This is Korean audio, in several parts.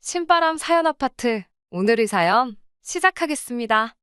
신바람 사연 아파트. 오늘의 사연 시작하겠습니다.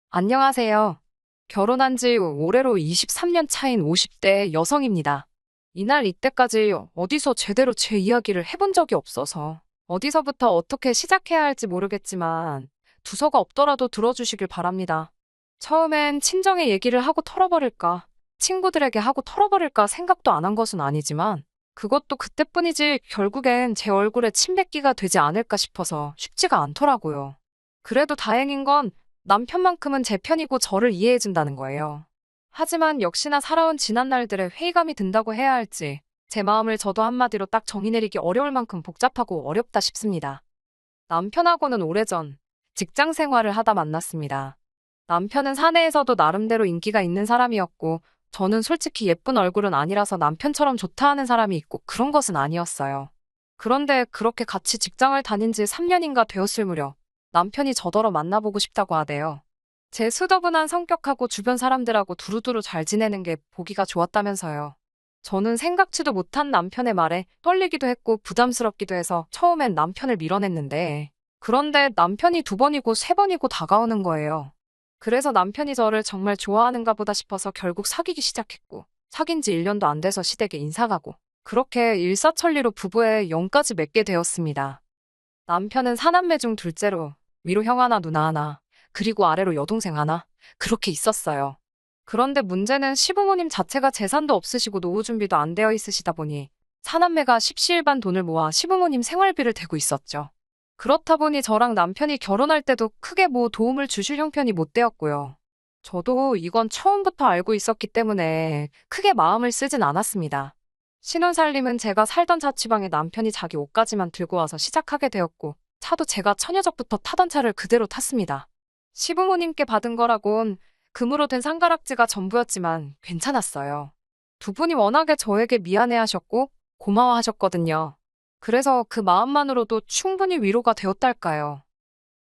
안녕하세요. 결혼한 지 올해로 23년 차인 50대 여성입니다. 이날 이때까지 어디서 제대로 제 이야기를 해본 적이 없어서 어디서부터 어떻게 시작해야 할지 모르겠지만 두서가 없더라도 들어주시길 바랍니다. 처음엔 친정에 얘기를 하고 털어버릴까, 친구들에게 하고 털어버릴까 생각도 안 한 것은 아니지만 그것도 그때뿐이지 결국엔 제 얼굴에 침 뱉기가 되지 않을까 싶어서 쉽지가 않더라고요. 그래도 다행인 건 남편만큼은 제 편이고 저를 이해해준다는 거예요. 하지만 역시나 살아온 지난 날들에 회의감이 든다고 해야 할지 제 마음을 저도 한마디로 딱 정의 내리기 어려울 만큼 복잡하고 어렵다 싶습니다. 남편하고는 오래전 직장 생활을 하다 만났습니다. 남편은 사내에서도 나름대로 인기가 있는 사람이었고 저는 솔직히 예쁜 얼굴은 아니라서 남편처럼 좋다 하는 사람이 있고 그런 것은 아니었어요. 그런데 그렇게 같이 직장을 다닌 지 3년인가 되었을 무렵 남편이 저더러 만나보고 싶다고 하대요. 제 수더분한 성격하고 주변 사람들하고 두루두루 잘 지내는 게 보기가 좋았다면서요. 저는 생각지도 못한 남편의 말에 떨리기도 했고 부담스럽기도 해서 처음엔 남편을 밀어냈는데 그런데 남편이 2번이고 3번이고 다가오는 거예요. 그래서 남편이 저를 정말 좋아하는가 보다 싶어서 결국 사귀기 시작했고 사귄 지 1년도 안 돼서 시댁에 인사 가고 그렇게 일사천리로 부부의 영까지 맺게 되었습니다. 남편은 사남매 중 둘째로 위로 형 하나 누나 하나 그리고 아래로 여동생 하나 그렇게 있었어요. 그런데 문제는 시부모님 자체가 재산도 없으시고 노후 준비도 안 되어 있으시다 보니 사남매가 십시일반 돈을 모아 시부모님 생활비를 대고 있었죠. 그렇다 보니 저랑 남편이 결혼할 때도 크게 뭐 도움을 주실 형편이 못 되었고요. 저도 이건 처음부터 알고 있었기 때문에 크게 마음을 쓰진 않았습니다. 신혼살림은 제가 살던 자취방에 남편이 자기 옷까지만 들고 와서 시작하게 되었고 차도 제가 처녀적부터 타던 차를 그대로 탔습니다. 시부모님께 받은 거라곤 금으로 된 상가락지가 전부였지만 괜찮았어요. 2분이 워낙에 저에게 미안해하셨고 고마워하셨거든요. 그래서 그 마음만으로도 충분히 위로가 되었달까요.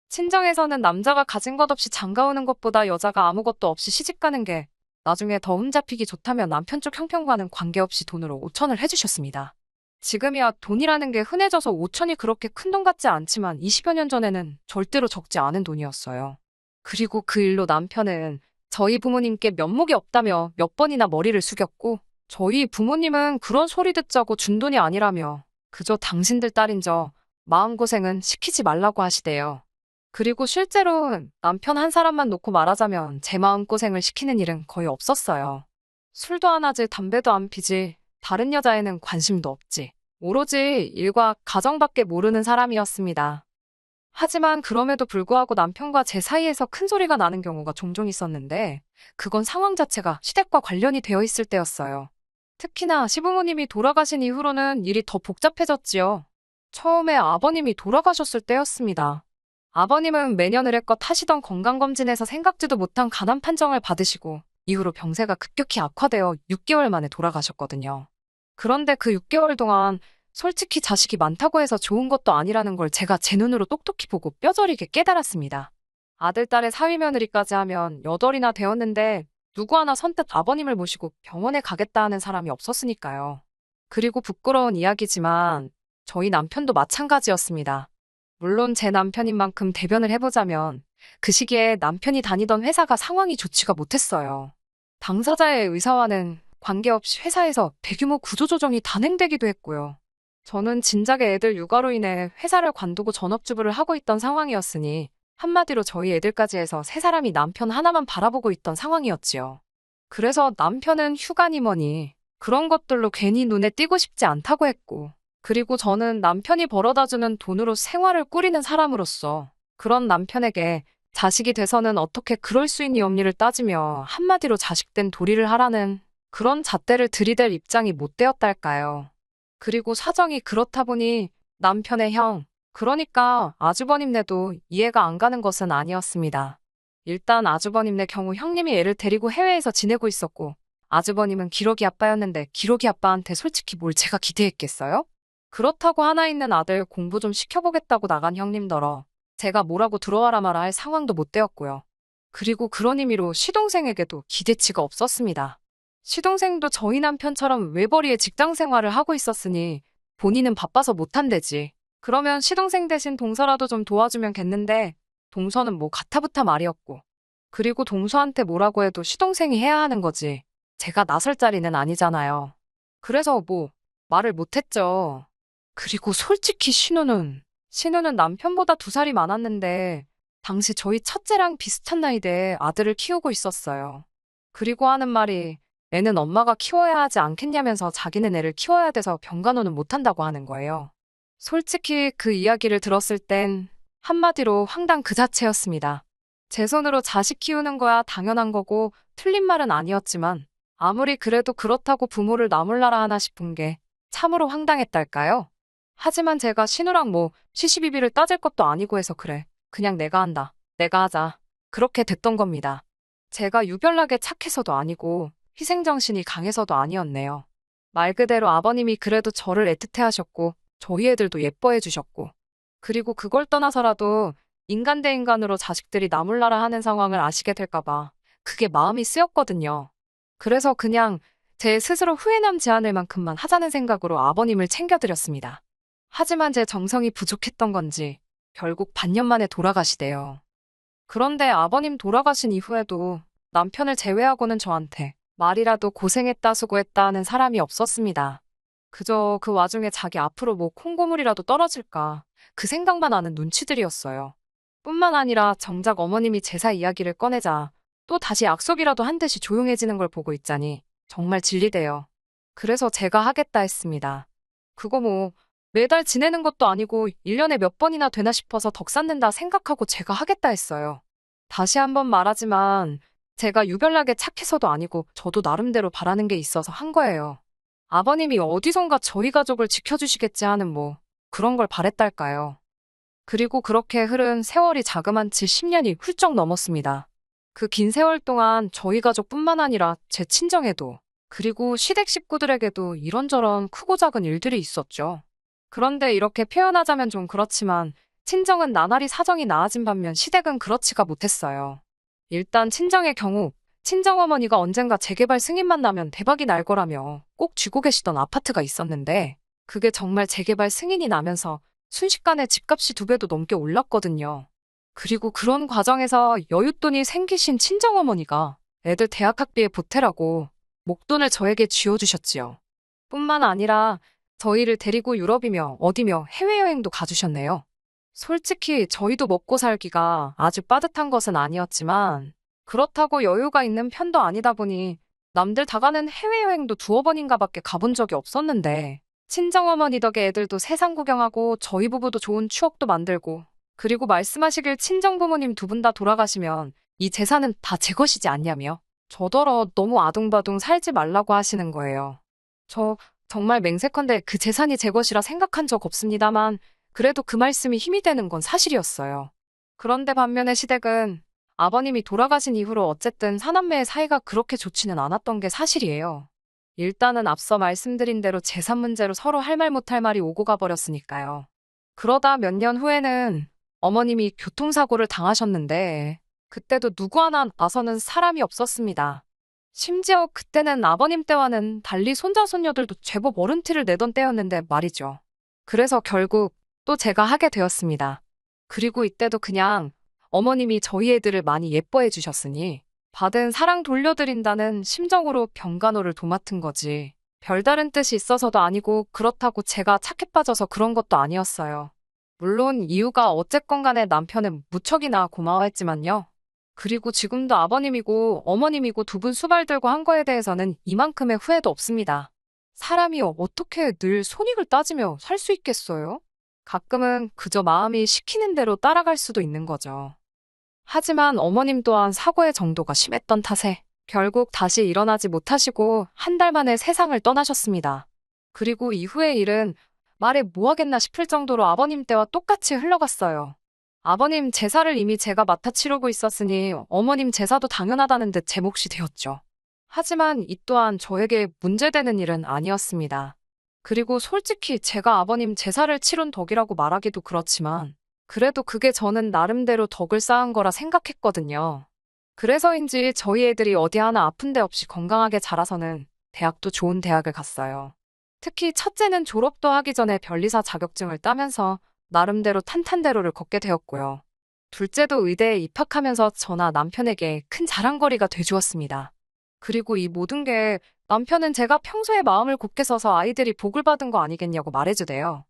친정에서는 남자가 가진 것 없이 장가오는 것보다 여자가 아무것도 없이 시집가는 게 나중에 더 흠잡히기 좋다며 남편 쪽 형편과는 관계없이 돈으로 5천을 해주셨습니다. 지금이야 돈이라는 게 흔해져서 5천이 그렇게 큰 돈 같지 않지만 20여 년 전에는 절대로 적지 않은 돈이었어요. 그리고 그 일로 남편은 저희 부모님께 면목이 없다며 몇 번이나 머리를 숙였고 저희 부모님은 그런 소리 듣자고 준 돈이 아니라며 그저 당신들 딸인 저 마음고생은 시키지 말라고 하시대요. 그리고 실제로 남편 한 사람만 놓고 말하자면 제 마음고생을 시키는 일은 거의 없었어요. 술도 안 하지 담배도 안 피지 다른 여자에는 관심도 없지 오로지 일과 가정밖에 모르는 사람이었습니다. 하지만 그럼에도 불구하고 남편과 제 사이에서 큰 소리가 나는 경우가 종종 있었는데 그건 상황 자체가 시댁과 관련이 되어 있을 때였어요. 특히나 시부모님이 돌아가신 이후로는 일이 더 복잡해졌지요. 처음에 아버님이 돌아가셨을 때였습니다. 아버님은 매년 의례껏 하시던 건강검진에서 생각지도 못한 간암 판정을 받으시고 이후로 병세가 급격히 악화되어 6개월 만에 돌아가셨거든요. 그런데 그 6개월 동안 솔직히 자식이 많다고 해서 좋은 것도 아니라는 걸 제가 제 눈으로 똑똑히 보고 뼈저리게 깨달았습니다. 아들, 딸의 사위 며느리까지 하면 8이나 되었는데 누구 하나 선뜻 아버님을 모시고 병원에 가겠다 하는 사람이 없었으니까요. 그리고 부끄러운 이야기지만 저희 남편도 마찬가지였습니다. 물론 제 남편인 만큼 대변을 해보자면 그 시기에 남편이 다니던 회사가 상황이 좋지가 못했어요. 당사자의 의사와는 관계없이 회사에서 대규모 구조조정이 단행되기도 했고요. 저는 진작에 애들 육아로 인해 회사를 관두고 전업주부를 하고 있던 상황이었으니 한마디로 저희 애들까지 해서 3사람이 남편 하나만 바라보고 있던 상황이었지요. 그래서 남편은 휴가니 뭐니 그런 것들로 괜히 눈에 띄고 싶지 않다고 했고 그리고 저는 남편이 벌어다주는 돈으로 생활을 꾸리는 사람으로서 그런 남편에게 자식이 돼서는 어떻게 그럴 수 있니 없니를 따지며 한마디로 자식된 도리를 하라는 그런 잣대를 들이댈 입장이 못 되었달까요. 그리고 사정이 그렇다 보니 남편의 형, 그러니까 아주버님네도 이해가 안 가는 것은 아니었습니다. 일단 아주버님네 경우 형님이 애를 데리고 해외에서 지내고 있었고 아주버님은 기러기 아빠였는데 기러기 아빠한테 솔직히 뭘 제가 기대했겠어요? 그렇다고 하나 있는 아들 공부 좀 시켜보겠다고 나간 형님더러 제가 뭐라고 들어와라 마라 할 상황도 못 되었고요. 그리고 그런 의미로 시동생에게도 기대치가 없었습니다. 시동생도 저희 남편처럼 외벌이의 직장 생활을 하고 있었으니 본인은 바빠서 못한대지 그러면 시동생 대신 동서라도 좀 도와주면 겠는데 동서는 뭐 가타부타 말이었고. 그리고 동서한테 뭐라고 해도 시동생이 해야 하는 거지. 제가 나설 자리는 아니잖아요. 그래서 뭐 말을 못했죠. 그리고 솔직히 신우는 남편보다 2살이 많았는데 당시 저희 첫째랑 비슷한 나이대에 아들을 키우고 있었어요. 그리고 하는 말이 애는 엄마가 키워야 하지 않겠냐면서 자기는 애를 키워야 돼서 병간호는 못한다고 하는 거예요. 솔직히 그 이야기를 들었을 땐 한마디로 황당 그 자체였습니다. 제 손으로 자식 키우는 거야 당연한 거고 틀린 말은 아니었지만 아무리 그래도 그렇다고 부모를 나몰라라 하나 싶은 게 참으로 황당했달까요? 하지만 제가 신우랑 뭐 시시비비를 따질 것도 아니고 해서 그래. 그냥 내가 한다. 내가 하자. 그렇게 됐던 겁니다. 제가 유별나게 착해서도 아니고 희생정신이 강해서도 아니었네요. 말 그대로 아버님이 그래도 저를 애틋해 하셨고 저희 애들도 예뻐해 주셨고 그리고 그걸 떠나서라도 인간 대 인간으로 자식들이 나몰라라 하는 상황을 아시게 될까봐 그게 마음이 쓰였거든요. 그래서 그냥 제 스스로 후회 남지 않을 만큼만 하자는 생각으로 아버님을 챙겨드렸습니다. 하지만 제 정성이 부족했던 건지 결국 반년 만에 돌아가시대요. 그런데 아버님 돌아가신 이후에도 남편을 제외하고는 저한테 말이라도 고생했다 수고했다 하는 사람이 없었습니다. 그저 그 와중에 자기 앞으로 뭐 콩고물이라도 떨어질까 그 생각만 하는 눈치들이었어요. 뿐만 아니라 정작 어머님이 제사 이야기를 꺼내자 또 다시 약속이라도 한 듯이 조용해지는 걸 보고 있자니 정말 질리대요. 그래서 제가 하겠다 했습니다. 그거 뭐 매달 지내는 것도 아니고 1년에 몇 번이나 되나 싶어서 덕 쌓는다 생각하고 제가 하겠다 했어요. 다시 한번 말하지만 제가 유별나게 착해서도 아니고 저도 나름대로 바라는 게 있어서 한 거예요. 아버님이 어디선가 저희 가족을 지켜주시겠지 하는 뭐 그런 걸 바랬달까요. 그리고 그렇게 흐른 세월이 자그만치 10년이 훌쩍 넘었습니다. 그 긴 세월 동안 저희 가족뿐만 아니라 제 친정에도 그리고 시댁 식구들에게도 이런저런 크고 작은 일들이 있었죠. 그런데 이렇게 표현하자면 좀 그렇지만 친정은 나날이 사정이 나아진 반면 시댁은 그렇지가 못했어요. 일단 친정의 경우 친정어머니가 언젠가 재개발 승인만 나면 대박이 날 거라며 꼭 쥐고 계시던 아파트가 있었는데 그게 정말 재개발 승인이 나면서 순식간에 집값이 2배도 넘게 올랐거든요. 그리고 그런 과정에서 여윳돈이 생기신 친정어머니가 애들 대학학비에 보태라고 목돈을 저에게 쥐어주셨지요. 뿐만 아니라 저희를 데리고 유럽이며 어디며 해외여행도 가주셨네요. 솔직히 저희도 먹고 살기가 아주 빠듯한 것은 아니었지만 그렇다고 여유가 있는 편도 아니다 보니 남들 다 가는 해외여행도 2-3번인가 밖에 가본 적이 없었는데 친정어머니 덕에 애들도 세상 구경하고 저희 부부도 좋은 추억도 만들고 그리고 말씀하시길 친정부모님 2분 다 돌아가시면 이 재산은 다 제 것이지 않냐며 저더러 너무 아둥바둥 살지 말라고 하시는 거예요. 저 정말 맹세컨대 그 재산이 제 것이라 생각한 적 없습니다만 그래도 그 말씀이 힘이 되는 건 사실이었어요. 그런데 반면에 시댁은 아버님이 돌아가신 이후로 어쨌든 사남매의 사이가 그렇게 좋지는 않았던 게 사실이에요. 일단은 앞서 말씀드린 대로 재산 문제로 서로 할 말 못할 말이 오고 가버렸으니까요. 그러다 몇 년 후에는 어머님이 교통사고를 당하셨는데 그때도 누구 하나 나서는 사람이 없었습니다. 심지어 그때는 아버님 때와는 달리 손자 손녀들도 제법 어른티를 내던 때였는데 말이죠. 그래서 결국 또 제가 하게 되었습니다. 그리고 이때도 그냥 어머님이 저희 애들을 많이 예뻐해 주셨으니 받은 사랑 돌려드린다는 심정으로 병간호를 도맡은 거지. 별다른 뜻이 있어서도 아니고 그렇다고 제가 착해 빠져서 그런 것도 아니었어요. 물론 이유가 어쨌건 간에 남편은 무척이나 고마워했지만요. 그리고 지금도 아버님이고 어머님이고 2분 수발 들고 한 거에 대해서는 이만큼의 후회도 없습니다. 사람이 어떻게 늘 손익을 따지며 살 수 있겠어요? 가끔은 그저 마음이 시키는 대로 따라갈 수도 있는 거죠. 하지만 어머님 또한 사고의 정도가 심했던 탓에 결국 다시 일어나지 못하시고 1달 만에 세상을 떠나셨습니다. 그리고 이후의 일은 말해 뭐하겠나 싶을 정도로 아버님 때와 똑같이 흘러갔어요. 아버님 제사를 이미 제가 맡아 치르고 있었으니 어머님 제사도 당연하다는 듯 제 몫이 되었죠. 하지만 이 또한 저에게 문제되는 일은 아니었습니다. 그리고 솔직히 제가 아버님 제사를 치룬 덕이라고 말하기도 그렇지만 그래도 그게 저는 나름대로 덕을 쌓은 거라 생각했거든요. 그래서인지 저희 애들이 어디 하나 아픈 데 없이 건강하게 자라서는 대학도 좋은 대학을 갔어요. 특히 첫째는 졸업도 하기 전에 변리사 자격증을 따면서 나름대로 탄탄대로를 걷게 되었고요. 둘째도 의대에 입학하면서 저나 남편에게 큰 자랑거리가 돼주었습니다. 그리고 이 모든 게 남편은 제가 평소에 마음을 굳게 써서 아이들이 복을 받은 거 아니겠냐고 말해주대요.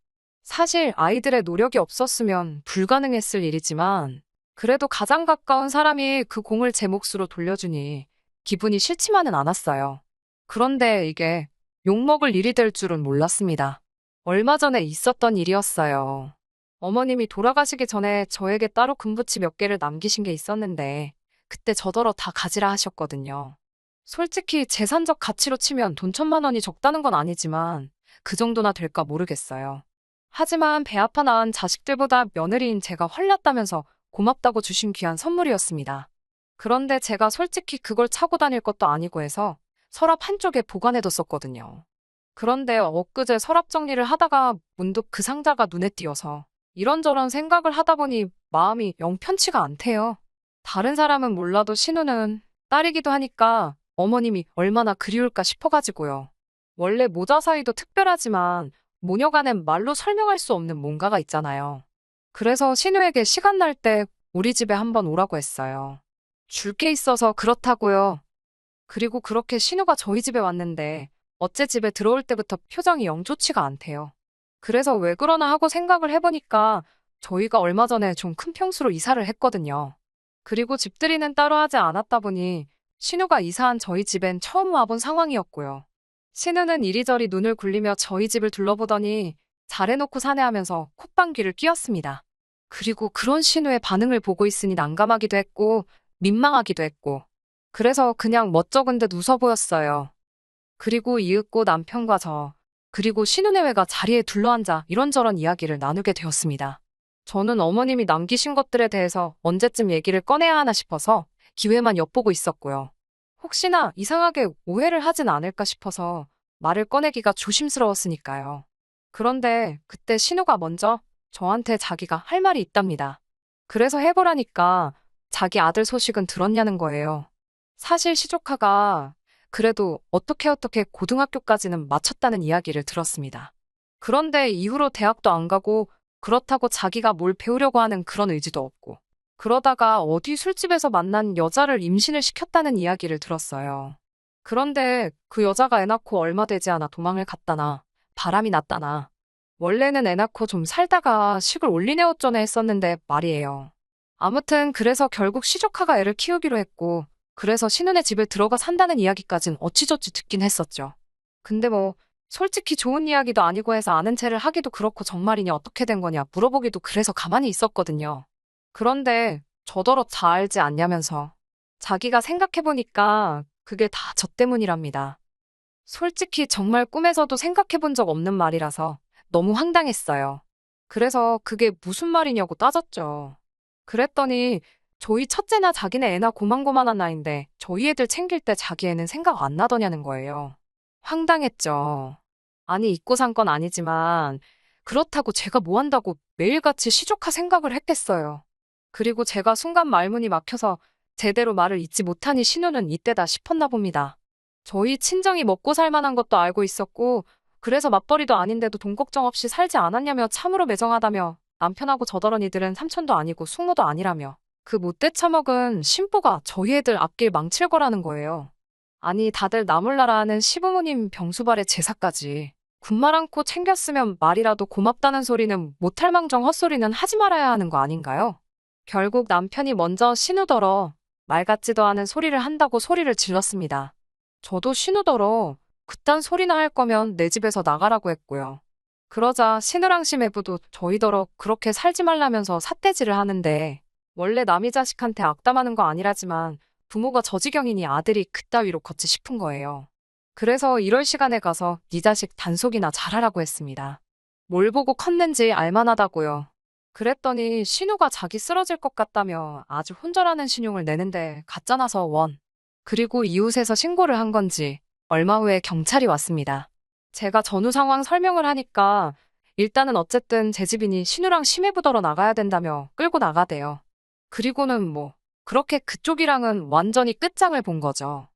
사실 아이들의 노력이 없었으면 불가능했을 일이지만 그래도 가장 가까운 사람이 그 공을 제 몫으로 돌려주니 기분이 싫지만은 않았어요. 그런데 이게 욕먹을 일이 될 줄은 몰랐습니다. 얼마 전에 있었던 일이었어요. 어머님이 돌아가시기 전에 저에게 따로 금부치 몇 개를 남기신 게 있었는데 그때 저더러 다 가지라 하셨거든요. 솔직히 재산적 가치로 치면 돈 1,000만 원이 적다는 건 아니지만 그 정도나 될까 모르겠어요. 하지만 배 아파 낳은 자식들보다 며느리인 제가 헐났다면서 고맙다고 주신 귀한 선물이었습니다. 그런데 제가 솔직히 그걸 차고 다닐 것도 아니고 해서 서랍 한쪽에 보관해뒀었거든요. 그런데 엊그제 서랍 정리를 하다가 문득 그 상자가 눈에 띄어서 이런저런 생각을 하다 보니 마음이 영 편치가 않대요. 다른 사람은 몰라도 신우는 딸이기도 하니까 어머님이 얼마나 그리울까 싶어가지고요. 원래 모자 사이도 특별하지만 모녀간엔 말로 설명할 수 없는 뭔가가 있잖아요. 그래서 신우에게 시간 날 때 우리 집에 한번 오라고 했어요. 줄 게 있어서 그렇다고요. 그리고 그렇게 신우가 저희 집에 왔는데 어째 집에 들어올 때부터 표정이 영 좋지가 않대요. 그래서 왜 그러나 하고 생각을 해보니까 저희가 얼마 전에 좀 큰 평수로 이사를 했거든요. 그리고 집들이는 따로 하지 않았다 보니 신우가 이사한 저희 집엔 처음 와본 상황이었고요. 신우는 이리저리 눈을 굴리며 저희 집을 둘러보더니 잘해놓고 사네 하면서 콧방귀를 뀌었습니다. 그리고 그런 신우의 반응을 보고 있으니 난감하기도 했고 민망하기도 했고 그래서 그냥 멋쩍은 듯 웃어 보였어요. 그리고 이윽고 남편과 저 그리고 신우네외가 자리에 둘러앉아 이런저런 이야기를 나누게 되었습니다. 저는 어머님이 남기신 것들에 대해서 언제쯤 얘기를 꺼내야 하나 싶어서 기회만 엿보고 있었고요. 혹시나 이상하게 오해를 하진 않을까 싶어서 말을 꺼내기가 조심스러웠으니까요. 그런데 그때 신우가 먼저 저한테 자기가 할 말이 있답니다. 그래서 해보라니까 자기 아들 소식은 들었냐는 거예요. 사실 시조카가 그래도 어떻게 고등학교까지는 마쳤다는 이야기를 들었습니다. 그런데 이후로 대학도 안 가고 그렇다고 자기가 뭘 배우려고 하는 그런 의지도 없고 그러다가 어디 술집에서 만난 여자를 임신을 시켰다는 이야기를 들었어요. 그런데 그 여자가 애 낳고 얼마 되지 않아 도망을 갔다나 바람이 났다나 원래는 애 낳고 좀 살다가 식을 올리네 어쩌네 했었는데 말이에요. 아무튼 그래서 결국 시조카가 애를 키우기로 했고 그래서 신우네 집에 들어가 산다는 이야기까진 어찌저찌 듣긴 했었죠. 근데 뭐 솔직히 좋은 이야기도 아니고 해서 아는 체를 하기도 그렇고 정말이냐 어떻게 된 거냐 물어보기도 그래서 가만히 있었거든요. 그런데 저더러 다 알지 않냐면서 자기가 생각해보니까 그게 다 저 때문이랍니다. 솔직히 정말 꿈에서도 생각해본 적 없는 말이라서 너무 황당했어요. 그래서 그게 무슨 말이냐고 따졌죠. 그랬더니 저희 첫째나 자기네 애나 고만고만한 나이인데 저희 애들 챙길 때 자기 애는 생각 안 나더냐는 거예요. 황당했죠. 아니 잊고 산 건 아니지만 그렇다고 제가 뭐 한다고 매일같이 시조카 생각을 했겠어요. 그리고 제가 순간 말문이 막혀서 제대로 말을 잇지 못하니 신우는 이때다 싶었나 봅니다. 저희 친정이 먹고 살 만한 것도 알고 있었고 그래서 맞벌이도 아닌데도 돈 걱정 없이 살지 않았냐며 참으로 매정하다며 남편하고 저더러니들은 삼촌도 아니고 숙모도 아니라며 그 못돼 처먹은 신보가 저희 애들 앞길 망칠 거라는 거예요. 아니 다들 나몰라라 하는 시부모님 병수발에 제사까지 군말 않고 챙겼으면 말이라도 고맙다는 소리는 못할 망정 헛소리는 하지 말아야 하는 거 아닌가요? 결국 남편이 먼저 신우더러 말 같지도 않은 소리를 한다고 소리를 질렀습니다. 저도 신우더러 그딴 소리나 할 거면 내 집에서 나가라고 했고요. 그러자 신우랑 시매부도 저희더러 그렇게 살지 말라면서 삿대질을 하는데 원래 남이 자식한테 악담하는 거 아니라지만 부모가 저 지경이니 아들이 그따위로 걷지 싶은 거예요. 그래서 이럴 시간에 가서 네 자식 단속이나 잘하라고 했습니다. 뭘 보고 컸는지 알만하다고요. 그랬더니 신우가 자기 쓰러질 것 같다며 아주 혼절하는 신용을 내는데 가짜나서 원. 그리고 이웃에서 신고를 한 건지 얼마 후에 경찰이 왔습니다. 제가 전후 상황 설명을 하니까 일단은 어쨌든 제 집이니 신우랑 심해부더러 나가야 된다며 끌고 나가대요. 그리고는 뭐 그렇게 그쪽이랑은 완전히 끝장을 본 거죠.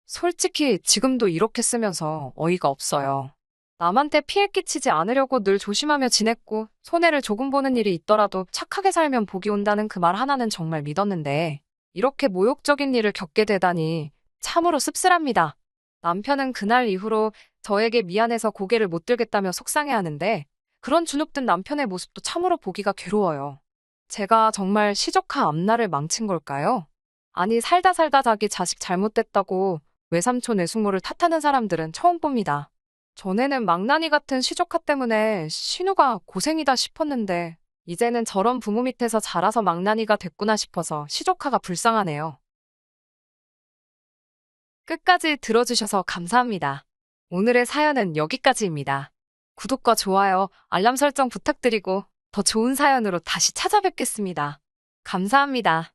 솔직히 지금도 이렇게 쓰면서 어이가 없어요. 남한테 피해 끼치지 않으려고 늘 조심하며 지냈고, 손해를 조금 보는 일이 있더라도 착하게 살면 복이 온다는 그 말 하나는 정말 믿었는데, 이렇게 모욕적인 일을 겪게 되다니 참으로 씁쓸합니다. 남편은 그날 이후로 저에게 미안해서 고개를 못 들겠다며 속상해하는데, 그런 주눅든 남편의 모습도 참으로 보기가 괴로워요. 제가 정말 시조카 앞날을 망친 걸까요? 아니, 살다 살다 자기 자식 잘못됐다고 외삼촌 외숙모를 탓하는 사람들은 처음 봅니다. 전에는 망나니 같은 시조카 때문에 신우가 고생이다 싶었는데, 이제는 저런 부모 밑에서 자라서 망나니가 됐구나 싶어서 시조카가 불쌍하네요. 끝까지 들어주셔서 감사합니다. 오늘의 사연은 여기까지입니다. 구독과 좋아요, 알람 설정 부탁드리고 더 좋은 사연으로 다시 찾아뵙겠습니다. 감사합니다.